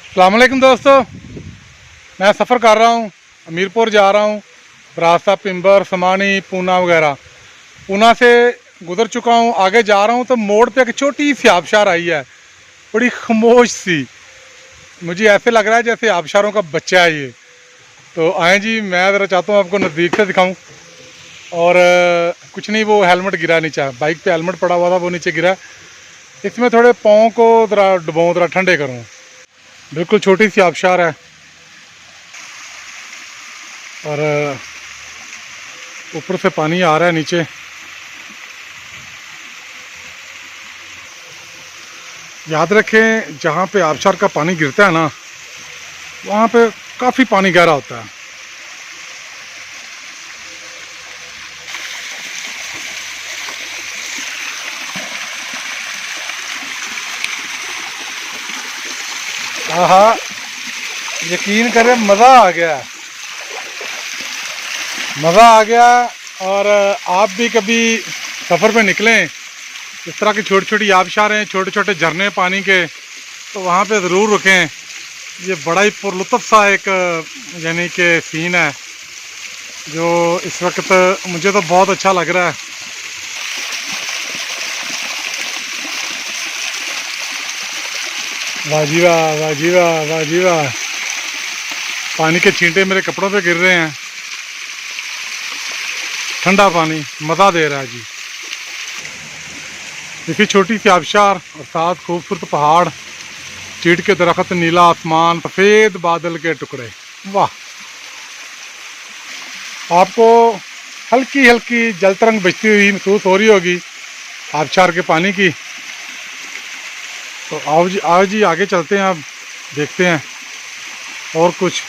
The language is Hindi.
अस्सलाम वालेकुम दोस्तों, मैं सफ़र कर रहा हूँ। हमीरपुर जा रहा हूँ, रास्ता पिंबर, समानी, पूना वगैरह। पूना से गुजर चुका हूँ, आगे जा रहा हूँ तो मोड़ पे एक छोटी सी आबशार आई है, बड़ी खामोश सी। मुझे ऐसे लग रहा है जैसे आबशारों का बच्चा है ये। तो आए जी, मैं ज़रा चाहता हूँ आपको नज़दीक से दिखाऊँ। और कुछ नहीं, वो हेलमेट गिरा नीचे, बाइक पे हेलमेट पड़ा हुआ था, वो नीचे गिरा। इसमें थोड़े पाँव को ज़रा डुबाऊँ, ज़रा ठंडे करूँ। बिल्कुल छोटी सी आबशार है और ऊपर से पानी आ रहा है नीचे। याद रखें, जहाँ पे आबशार का पानी गिरता है ना, वहाँ पे काफ़ी पानी गहरा होता है। हाँ, यकीन करें, मज़ा आ गया, मज़ा आ गया। और आप भी कभी सफ़र पे निकलें, इस तरह की छोटी छोटी आबशारें, छोटे छोटे झरने पानी के, तो वहाँ पे ज़रूर रुकें। ये बड़ा ही पुरलुत्फ़ सा एक यानी कि सीन है जो इस वक्त मुझे तो बहुत अच्छा लग रहा है। वाह जी वाह, वाह जी वाह, वाह जी वाह। पानी के छींटे मेरे कपड़ों पे गिर रहे हैं। ठंडा पानी मज़ा दे रहा है जी। देखिए, छोटी सी आबशार और साथ खूबसूरत पहाड़, चीड़ के दरख्त, नीला आसमान, सफ़ेद बादल के टुकड़े। वाह। आपको हल्की हल्की जलतरंग बजती हुई महसूस हो रही होगी आबशार के पानी की। तो आओ जी, आओ जी, आगे चलते हैं, अब देखते हैं और कुछ।